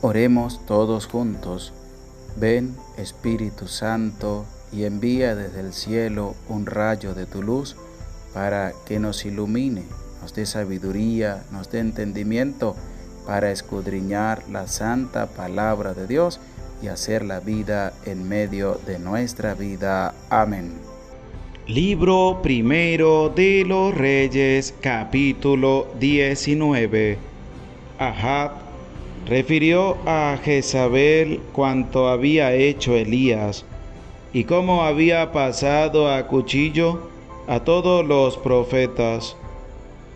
Oremos todos juntos. Ven, Espíritu Santo, y envía desde el cielo un rayo de tu luz para que nos ilumine, nos dé sabiduría, nos dé entendimiento para escudriñar la santa palabra de Dios y hacer la vida en medio de nuestra vida. Amén. Libro primero de los Reyes, capítulo 19. Ahab refirió a Jezabel cuanto había hecho Elías y cómo había pasado a cuchillo a todos los profetas.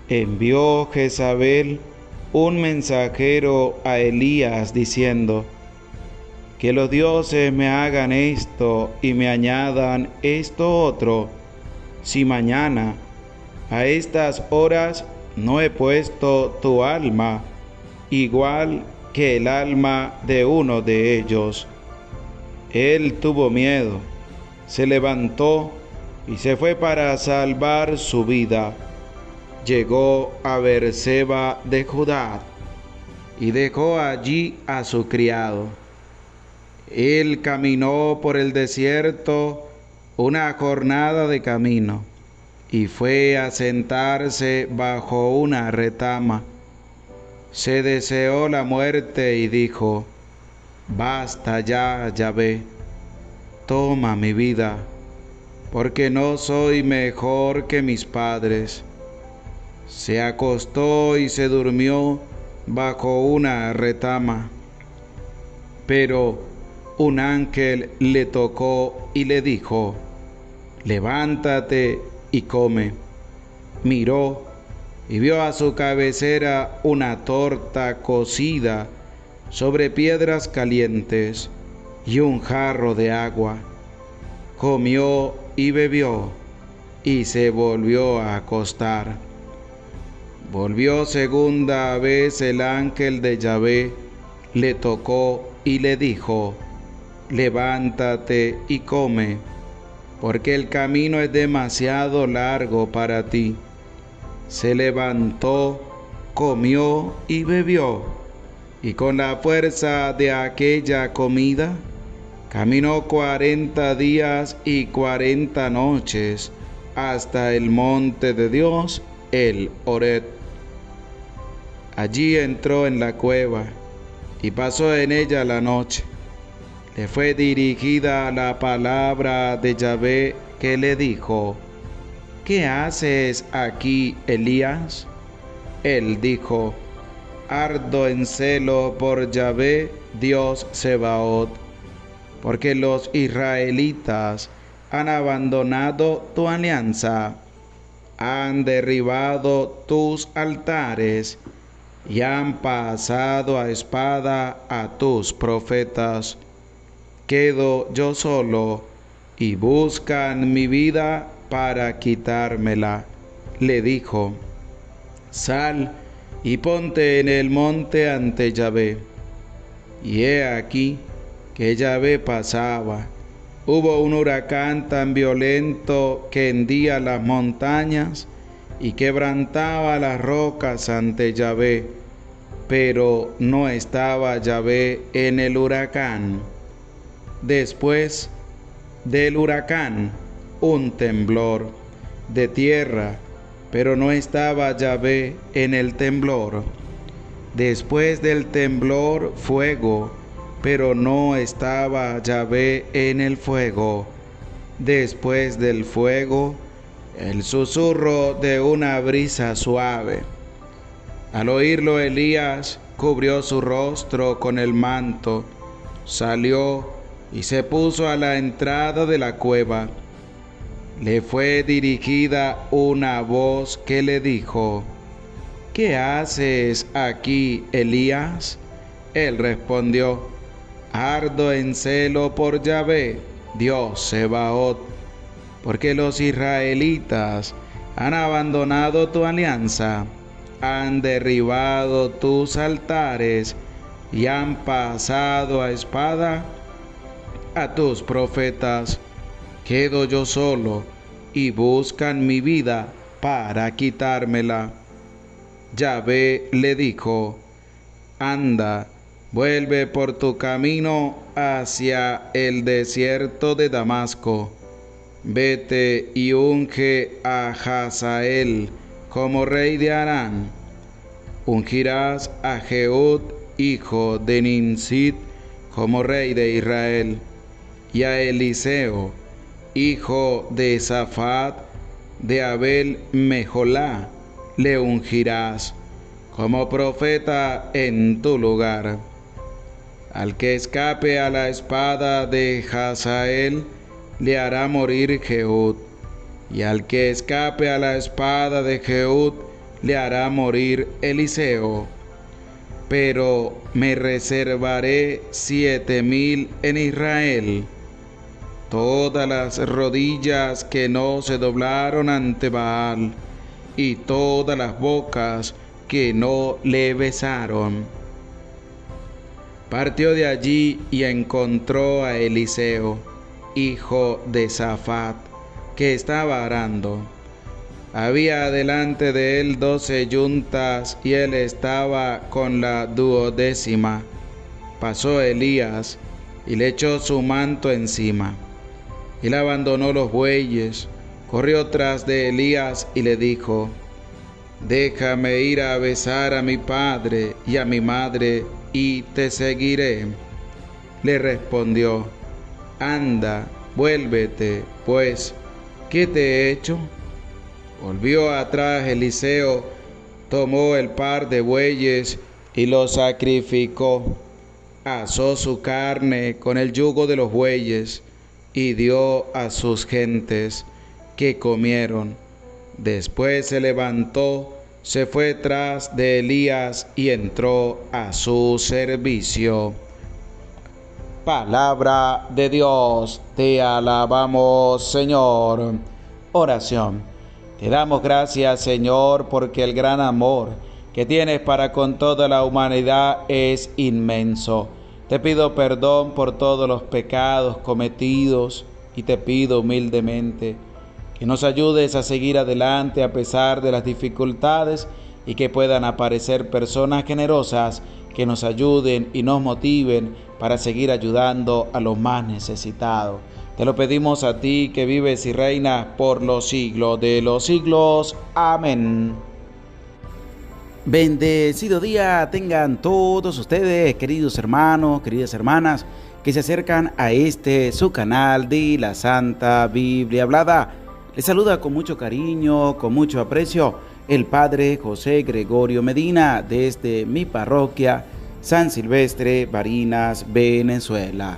Envió Jezabel un mensajero a Elías diciendo: que los dioses me hagan esto y me añadan esto otro, si mañana a estas horas no he puesto tu alma igual que el alma de uno de ellos. Él tuvo miedo, se levantó y se fue para salvar su vida. Llegó a Beerseba de Judá y dejó allí a su criado. Él caminó por el desierto una jornada de camino y fue a sentarse bajo una retama. Se deseó la muerte y dijo: basta ya, Yahvé, toma mi vida, porque no soy mejor que mis padres. Se acostó y se durmió bajo una retama. Pero un ángel le tocó y le dijo: levántate y come. Miró y vio a su cabecera una torta cocida sobre piedras calientes y un jarro de agua. Comió y bebió y se volvió a acostar. Volvió segunda vez el ángel de Yahvé, le tocó y le dijo: levántate y come, porque el camino es demasiado largo para ti. Se levantó, comió y bebió, y con la fuerza de aquella comida, caminó 40 días y 40 noches hasta el monte de Dios, el Horeb. Allí entró en la cueva y pasó en ella la noche. Le fue dirigida la palabra de Yahvé, que le dijo: ¿qué haces aquí, Elías? Él dijo: ardo en celo por Yahvé, Dios Sebaot, porque los israelitas han abandonado tu alianza, han derribado tus altares y han pasado a espada a tus profetas. Quedo yo solo y buscan mi vida para quitármela. Le dijo: sal y ponte en el monte ante Yahvé. Y he aquí que Yahvé pasaba. Hubo un huracán tan violento que hendía las montañas y quebrantaba las rocas ante Yahvé, pero no estaba Yahvé en el huracán. Después del huracán, un temblor de tierra, pero no estaba Yahvé en el temblor. Después del temblor, fuego, pero no estaba Yahvé en el fuego. Después del fuego, el susurro de una brisa suave. Al oírlo, Elías cubrió su rostro con el manto, salió y se puso a la entrada de la cueva. Le fue dirigida una voz que le dijo: ¿qué haces aquí, Elías? Él respondió: ardo en celo por Yahvé, Dios Sebaot, porque los israelitas han abandonado tu alianza, han derribado tus altares y han pasado a espada a tus profetas. Quedo yo solo y buscan mi vida para quitármela. Yahvé le dijo: anda vuelve por tu camino hacia el desierto de Damasco. Vete y unge a Hazael como rey de Aram. Ungirás a Jehud, hijo de Nimsi, como rey de Israel, y a Eliseo, hijo de Safat, de Abel Mejolá, le ungirás como profeta en tu lugar. Al que escape a la espada de Hazael, le hará morir Jehud, y al que escape a la espada de Jehud, le hará morir Eliseo. Pero me reservaré 7,000 en Israel, todas las rodillas que no se doblaron ante Baal, y todas las bocas que no le besaron. Partió de allí y encontró a Eliseo, hijo de Safat, que estaba arando. Había delante de él 12 yuntas, y él estaba con la 12ª. Pasó Elías, y le echó su manto encima. Él abandonó los bueyes, corrió tras de Elías y le dijo: déjame ir a besar a mi padre y a mi madre, y te seguiré. Le respondió: anda, vuélvete, pues, ¿qué te he hecho? Volvió atrás Eliseo, tomó el par de bueyes y lo sacrificó. Asó su carne con el yugo de los bueyes y dio a sus gentes, que comieron. Después se levantó, se fue tras de Elías y entró a su servicio. Palabra de Dios, te alabamos, Señor. Oración. Te damos gracias, Señor, porque el gran amor que tienes para con toda la humanidad es inmenso. Te pido perdón por todos los pecados cometidos y te pido humildemente que nos ayudes a seguir adelante a pesar de las dificultades y que puedan aparecer personas generosas que nos ayuden y nos motiven para seguir ayudando a los más necesitados. Te lo pedimos a ti, que vives y reinas por los siglos de los siglos. Amén. Bendecido día tengan todos ustedes, queridos hermanos, queridas hermanas, que se acercan a su canal de la Santa Biblia Hablada. Les saluda con mucho cariño, con mucho aprecio, el Padre José Gregorio Medina, desde mi parroquia San Silvestre, Barinas, Venezuela.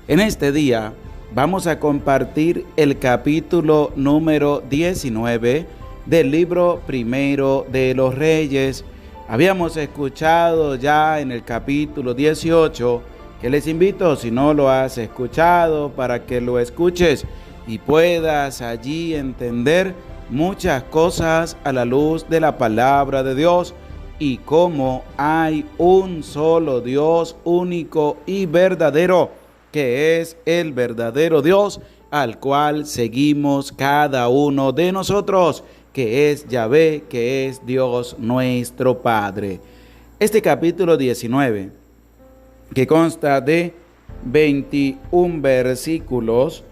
En este día vamos a compartir el capítulo número 19 del libro primero de los Reyes. Habíamos escuchado ya en el capítulo 18, que les invito, si no lo has escuchado, para que lo escuches y puedas allí entender muchas cosas a la luz de la palabra de Dios y cómo hay un solo Dios único y verdadero, que es el verdadero Dios al cual seguimos cada uno de nosotros, que es Yahvé, que es Dios nuestro Padre. Este capítulo 19, que consta de 21 versículos,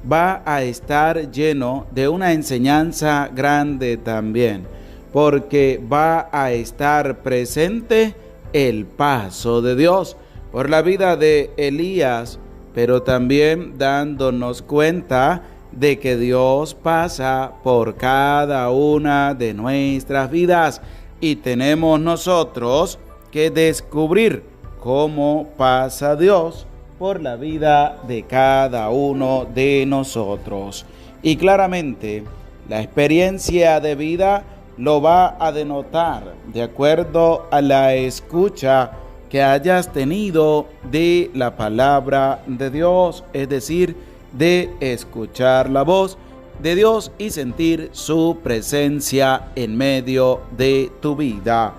va a estar lleno de una enseñanza grande también, porque va a estar presente el paso de Dios por la vida de Elías, pero también dándonos cuenta de que Dios pasa por cada una de nuestras vidas y tenemos nosotros que descubrir cómo pasa Dios por la vida de cada uno de nosotros. Y claramente la experiencia de vida lo va a denotar de acuerdo a la escucha que hayas tenido de la palabra de Dios, es decir, de escuchar la voz de Dios y sentir su presencia en medio de tu vida.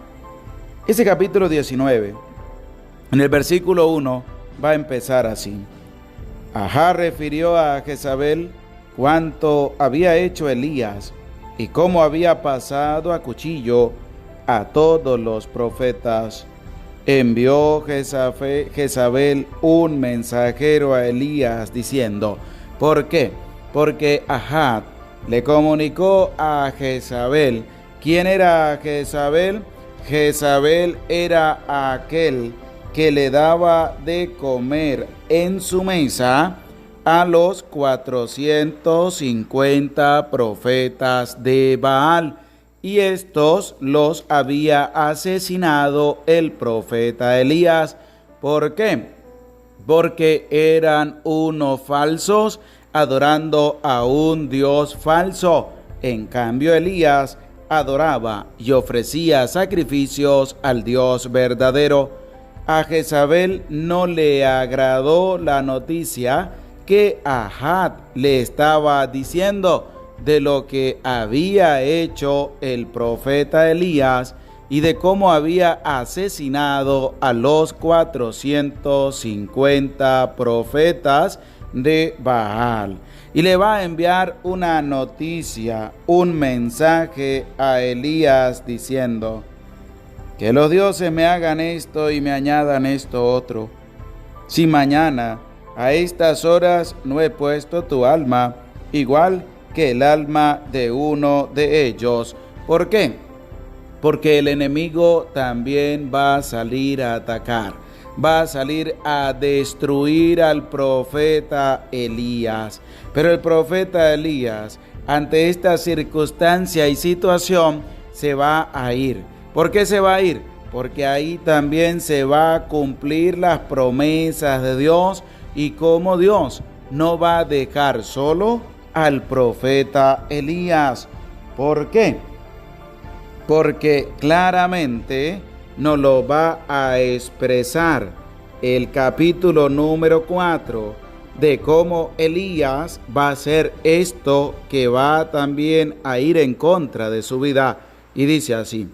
Ese capítulo 19, en el versículo 1, va a empezar así. Ahab refirió a Jezabel cuánto había hecho Elías y cómo había pasado a cuchillo a todos los profetas. envió Jezabel un mensajero a Elías diciendo, ¿por qué? Porque Ahab le comunicó a Jezabel. ¿Quién era Jezabel? Jezabel era aquel que le daba de comer en su mesa a los 450 profetas de Baal, y estos los había asesinado el profeta Elías. ¿Por qué? Porque eran unos falsos adorando a un Dios falso. En cambio, Elías adoraba y ofrecía sacrificios al Dios verdadero. A Jezabel no le agradó la noticia que Ahab le estaba diciendo de lo que había hecho el profeta Elías y de cómo había asesinado a los 450 profetas de Baal. Y le va a enviar una noticia, un mensaje a Elías diciendo: que los dioses me hagan esto y me añadan esto otro. Si mañana a estas horas no he puesto tu alma, igual que el alma de uno de ellos. ¿Por qué? Porque el enemigo también va a salir a atacar, va a salir a destruir al profeta Elías. Pero el profeta Elías, ante esta circunstancia y situación, se va a ir. ¿Por qué se va a ir? Porque ahí también se va a cumplir las promesas de Dios, y como Dios no va a dejar solo al profeta Elías. ¿Por qué? Porque claramente nos lo va a expresar el capítulo número 4 de cómo Elías va a hacer esto que va también a ir en contra de su vida. Y dice así: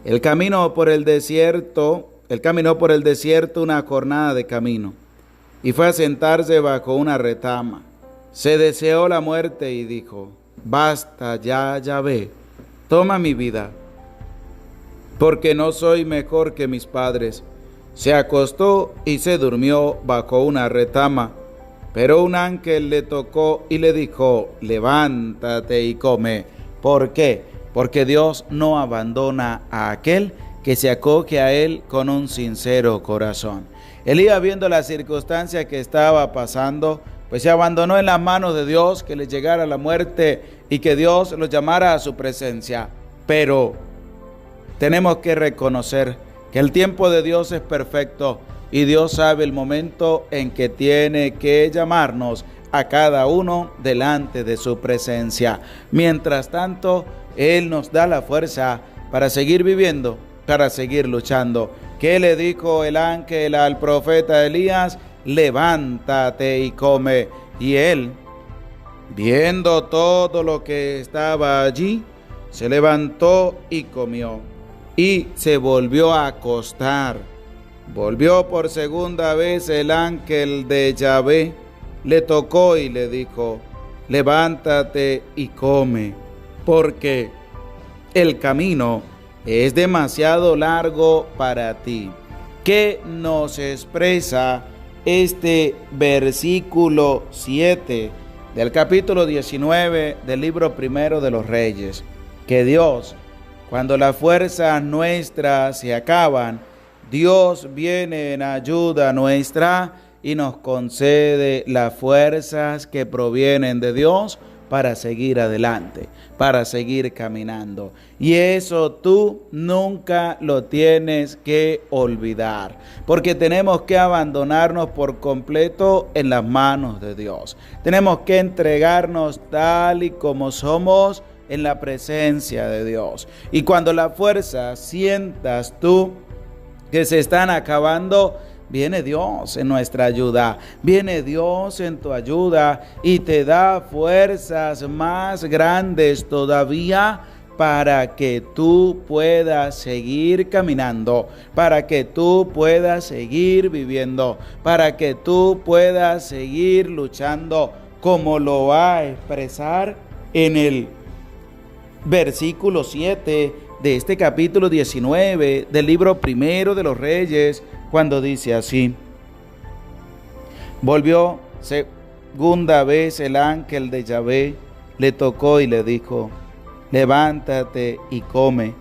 Él caminó por el desierto una jornada de camino, y fue a sentarse bajo una retama. Se deseó la muerte y dijo: basta ya, Yahvé, toma mi vida, porque no soy mejor que mis padres. Se acostó y se durmió bajo una retama, pero un ángel le tocó y le dijo: levántate y come. ¿Por qué? Porque Dios no abandona a aquel que se acoge a Él con un sincero corazón. Elías, viendo la circunstancia que estaba pasando, pues se abandonó en las manos de Dios, que le llegara la muerte y que Dios los llamara a su presencia. Pero tenemos que reconocer que el tiempo de Dios es perfecto y Dios sabe el momento en que tiene que llamarnos a cada uno delante de su presencia. Mientras tanto, Él nos da la fuerza para seguir viviendo, para seguir luchando. ¿Qué le dijo el ángel al profeta Elías? Levántate y come. Y él, viendo todo lo que estaba allí, se levantó y comió, y se volvió a acostar. Volvió por segunda vez el ángel de Yahvé, le tocó y le dijo: levántate y come, porque el camino es demasiado largo para ti. ¿Qué nos expresa este versículo 7 del capítulo 19 del libro primero de los Reyes? Que Dios, cuando las fuerzas nuestras se acaban, Dios viene en ayuda nuestra y nos concede las fuerzas que provienen de Dios para seguir adelante, para seguir caminando. Y eso tú nunca lo tienes que olvidar, porque tenemos que abandonarnos por completo en las manos de Dios. Tenemos que entregarnos tal y como somos en la presencia de Dios. Y cuando las fuerzas sientas tú que se están acabando, viene Dios en nuestra ayuda, viene Dios en tu ayuda y te da fuerzas más grandes todavía para que tú puedas seguir caminando, para que tú puedas seguir viviendo, para que tú puedas seguir luchando, como lo va a expresar en el versículo 7 de este capítulo 19 del libro primero de los Reyes, cuando dice así: volvió segunda vez el ángel de Yahvé, le tocó y le dijo: levántate y come,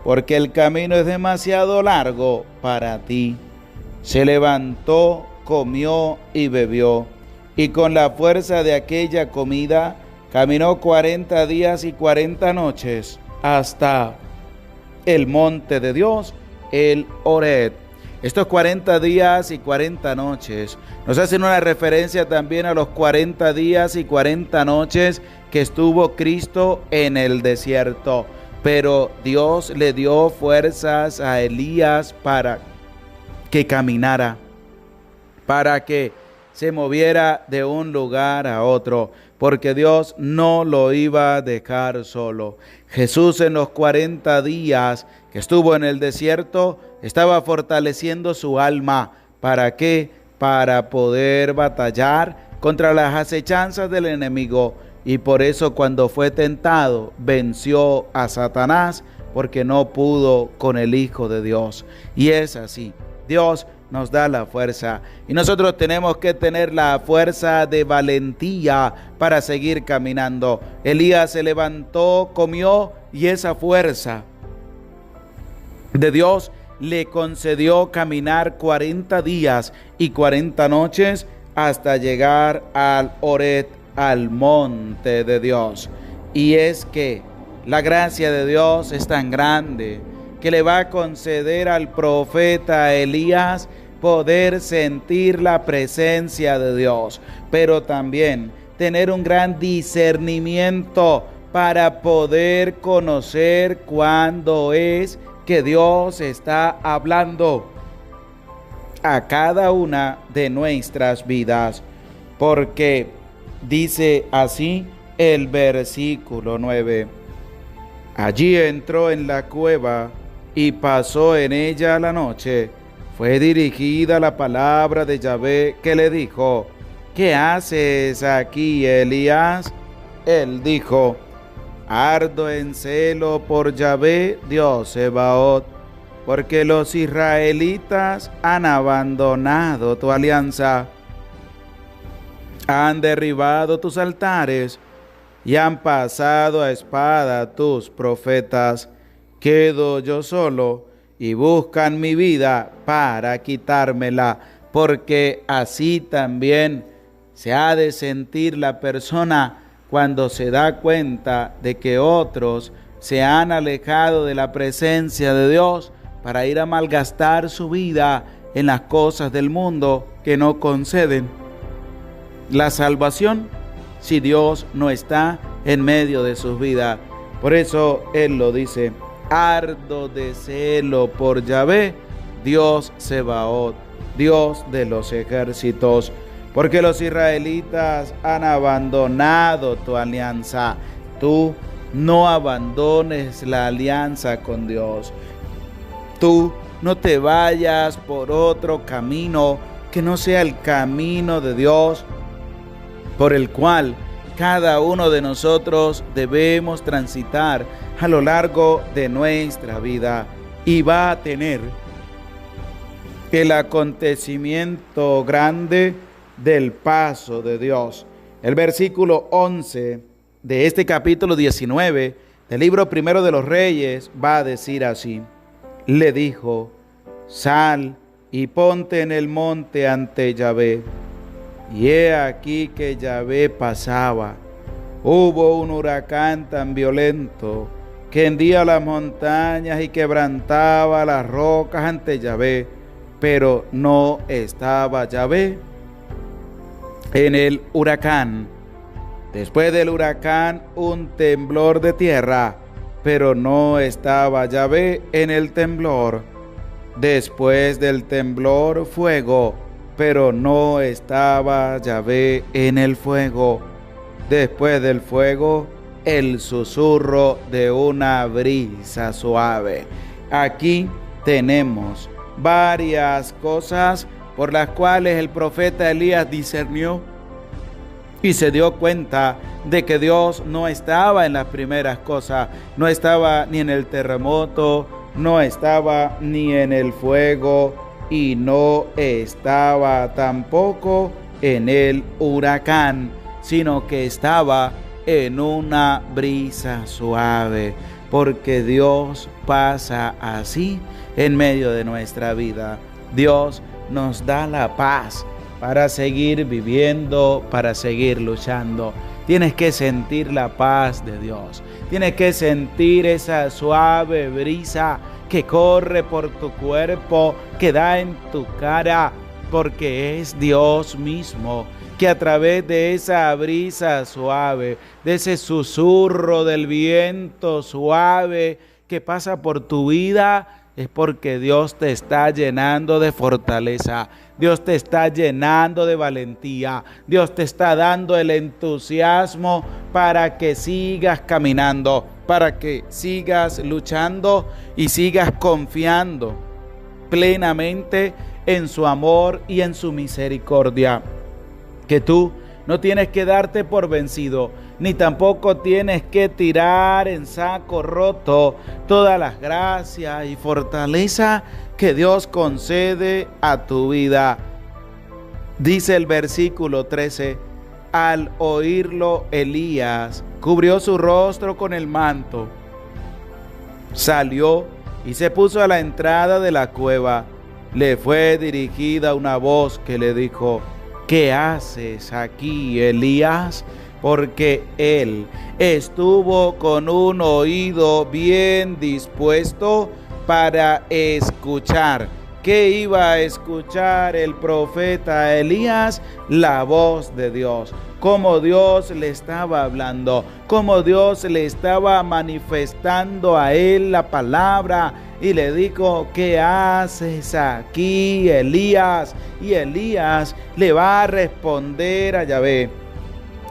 porque el camino es demasiado largo para ti. Se levantó, comió y bebió, y con la fuerza de aquella comida caminó 40 días y 40 noches hasta el monte de Dios, el Horeb. Estos 40 días y 40 noches nos hacen una referencia también a los 40 días y 40 noches que estuvo Cristo en el desierto. Pero Dios le dio fuerzas a Elías para que caminara, para que se moviera de un lugar a otro, porque Dios no lo iba a dejar solo. Jesús, en los 40 días que estuvo en el desierto, estaba fortaleciendo su alma. ¿Para qué? Para poder batallar contra las acechanzas del enemigo. Y por eso, cuando fue tentado, venció a Satanás, porque no pudo con el Hijo de Dios. Y es así. Dios nos da la fuerza, y nosotros tenemos que tener la fuerza de valentía para seguir caminando. Elías se levantó, comió, y esa fuerza de Dios le concedió caminar 40 días y 40 noches hasta llegar al Horeb, al monte de Dios. Y es que la gracia de Dios es tan grande que le va a conceder al profeta Elías poder sentir la presencia de Dios, pero también tener un gran discernimiento para poder conocer cuándo es que Dios está hablando a cada una de nuestras vidas, porque dice así el versículo 9: allí entró en la cueva y pasó en ella la noche. Fue dirigida la palabra de Yahvé, que le dijo: ¿qué haces aquí, Elías? Él dijo: ardo en celo por Yahvé, Dios Sebaot, porque los israelitas han abandonado tu alianza, han derribado tus altares y han pasado a espada tus profetas. Quedo yo solo y buscan mi vida para quitármela, porque así también se ha de sentir la persona cuando se da cuenta de que otros se han alejado de la presencia de Dios para ir a malgastar su vida en las cosas del mundo que no conceden la salvación si Dios no está en medio de sus vidas. Por eso Él lo dice: ardo de celo por Yahvé, Dios Sebaot, Dios de los ejércitos, porque los israelitas han abandonado tu alianza. Tú no abandones la alianza con Dios. Tú no te vayas por otro camino que no sea el camino de Dios, por el cual cada uno de nosotros debemos transitar a lo largo de nuestra vida, y va a tener el acontecimiento grande del paso de Dios. El versículo 11 de este capítulo 19 del libro primero de los Reyes va a decir así: le dijo: sal y ponte en el monte ante Yahvé. Y he aquí que Yahvé pasaba. Hubo un huracán tan violento que hendía las montañas y quebrantaba las rocas ante Yahvé, pero no estaba Yahvé en el huracán. Después del huracán, un temblor de tierra, pero no estaba Yahvé en el temblor. Después del temblor, fuego, pero no estaba Yahvé en el fuego. Después del fuego, el susurro de una brisa suave. Aquí tenemos varias cosas por las cuales el profeta Elías discernió y se dio cuenta de que Dios no estaba en las primeras cosas, no estaba ni en el terremoto, no estaba ni en el fuego y no estaba tampoco en el huracán, sino que estaba en una brisa suave, porque Dios pasa así en medio de nuestra vida. Dios nos da la paz para seguir viviendo, para seguir luchando. Tienes que sentir la paz de Dios. Tienes que sentir esa suave brisa que corre por tu cuerpo, que da en tu cara, porque es Dios mismo que a través de esa brisa suave, de ese susurro del viento suave que pasa por tu vida, es porque Dios te está llenando de fortaleza, Dios te está llenando de valentía, Dios te está dando el entusiasmo para que sigas caminando, para que sigas luchando y sigas confiando plenamente en su amor y en su misericordia. Que tú no tienes que darte por vencido, ni tampoco tienes que tirar en saco roto todas las gracias y fortaleza que Dios concede a tu vida. Dice el versículo 13, al oírlo Elías cubrió su rostro con el manto, salió y se puso a la entrada de la cueva. Le fue dirigida una voz que le dijo: ¿qué haces aquí, Elías? Porque él estuvo con un oído bien dispuesto para escuchar. ¿Qué iba a escuchar el profeta Elías? La voz de Dios. Cómo Dios le estaba hablando, cómo Dios le estaba manifestando a él la palabra. Y le dijo: ¿qué haces aquí, Elías? Y Elías le va a responder a Yahvé.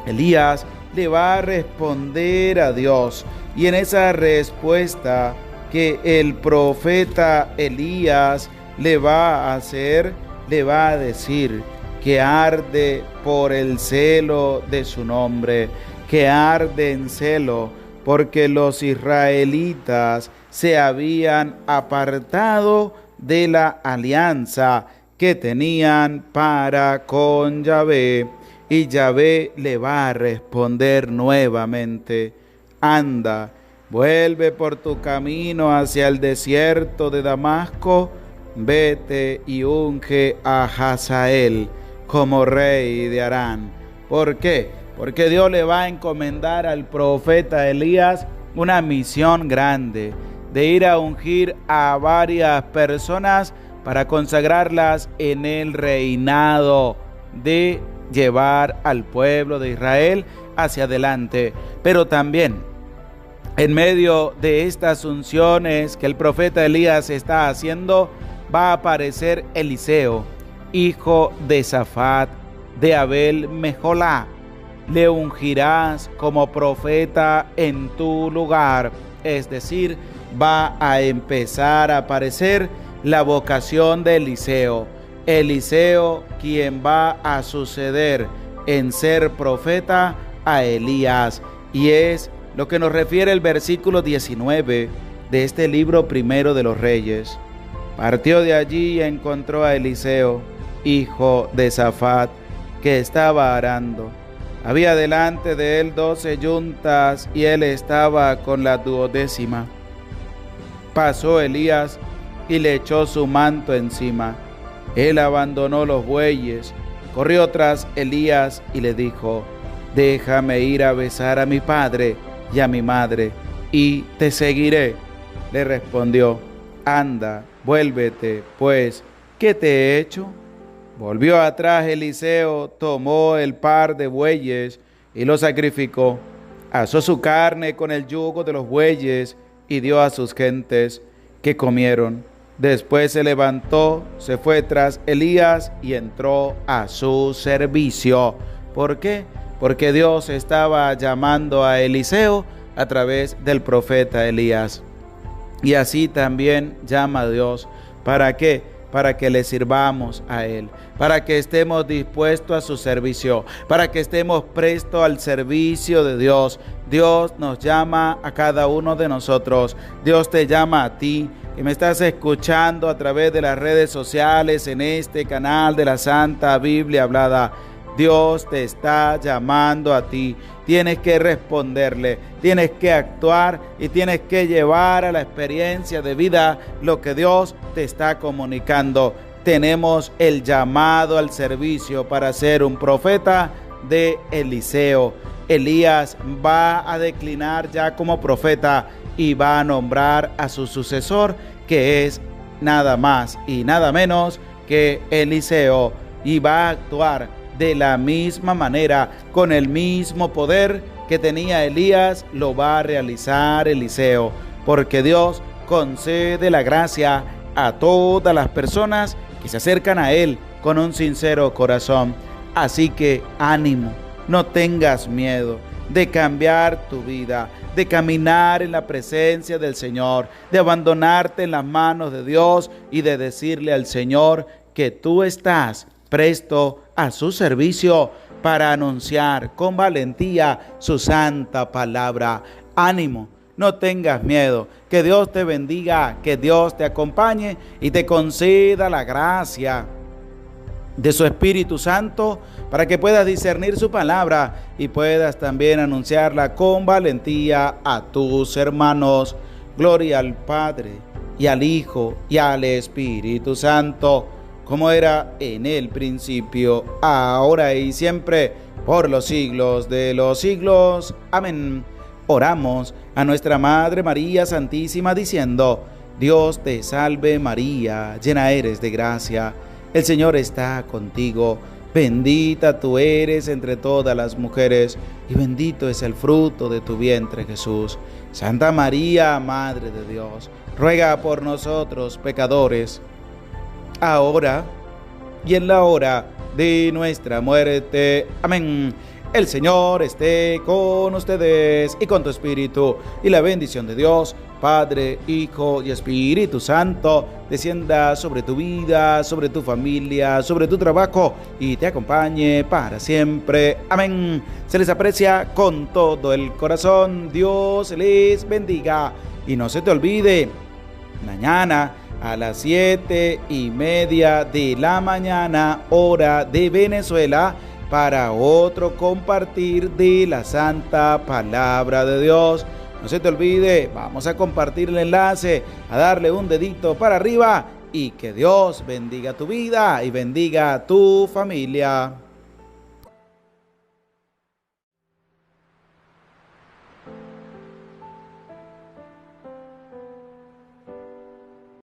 Elías le va a responder a Dios. Y en esa respuesta que el profeta Elías le va a hacer, le va a decir que arde por el celo de su nombre, que arde en celo porque los israelitas se habían apartado de la alianza que tenían para con Yahvé. Y Yahvé le va a responder nuevamente: anda, vuelve por tu camino hacia el desierto de Damasco, vete y unge a Hazael como rey de Aram. ¿Por qué? Porque Dios le va a encomendar al profeta Elías una misión grande, de ir a ungir a varias personas para consagrarlas en el reinado, de llevar al pueblo de Israel hacia adelante. Pero también en medio de estas unciones que el profeta Elías está haciendo, va a aparecer Eliseo, hijo de Safat, de Abel Mejolá. Le ungirás como profeta en tu lugar. Es decir, va a empezar a aparecer la vocación de Eliseo. Eliseo, quien va a suceder en ser profeta a Elías. Y es lo que nos refiere el versículo 19 de este libro primero de los Reyes. Partió de allí y encontró a Eliseo, hijo de Safat, que estaba arando. Había delante de él 12 yuntas y él estaba con la 12ª. Pasó Elías y le echó su manto encima. Él abandonó los bueyes, corrió tras Elías y le dijo: déjame ir a besar a mi padre y a mi madre, y te seguiré. Le respondió: anda, vuélvete, pues, ¿qué te he hecho? Volvió atrás Eliseo, tomó el par de bueyes y lo sacrificó. Asó su carne con el yugo de los bueyes y dio a sus gentes, que comieron. Después se levantó, se fue tras Elías y entró a su servicio. ¿Por qué? Porque Dios estaba llamando a Eliseo a través del profeta Elías. Y así también llama a Dios. ¿Para qué? para que le sirvamos a Él, para que estemos dispuestos a su servicio, para que estemos prestos al servicio de Dios. Dios nos llama a cada uno de nosotros. Dios te llama a ti, que me estás escuchando a través de las redes sociales, en este canal de la Santa Biblia Hablada. Dios te está llamando a ti. Tienes que responderle, tienes que actuar y tienes que llevar a la experiencia de vida lo que Dios te está comunicando. Tenemos el llamado al servicio para ser un profeta de Eliseo. Elías va a declinar ya como profeta y va a nombrar a su sucesor, que es nada más y nada menos que Eliseo, y va a actuar de la misma manera, con el mismo poder que tenía Elías, lo va a realizar Eliseo, porque Dios concede la gracia a todas las personas que se acercan a Él con un sincero corazón. Así que ánimo, no tengas miedo de cambiar tu vida, de caminar en la presencia del Señor, de abandonarte en las manos de Dios y de decirle al Señor que tú estás presto a su servicio para anunciar con valentía su santa palabra. Ánimo, no tengas miedo, que Dios te bendiga, que Dios te acompañe y te conceda la gracia de su Espíritu Santo para que puedas discernir su palabra y puedas también anunciarla con valentía a tus hermanos. Gloria al Padre y al Hijo y al Espíritu Santo, como era en el principio, ahora y siempre, por los siglos de los siglos. Amén. Oramos a nuestra Madre María Santísima diciendo: Dios te salve María, llena eres de gracia, el Señor está contigo, bendita tú eres entre todas las mujeres, y bendito es el fruto de tu vientre Jesús. Santa María, Madre de Dios, ruega por nosotros pecadores, ahora y en la hora de nuestra muerte. Amén. El Señor esté con ustedes y con tu espíritu, y la bendición de Dios, Padre, Hijo y Espíritu Santo, descienda sobre tu vida, sobre tu familia, sobre tu trabajo y te acompañe para siempre. Amén. Se les aprecia con todo el corazón. Dios les bendiga. Y no se te olvide, mañana a las 7:30 de la mañana, hora de Venezuela, para otro compartir de la Santa Palabra de Dios. No se te olvide, vamos a compartir el enlace, a darle un dedito para arriba, y que Dios bendiga tu vida y bendiga tu familia.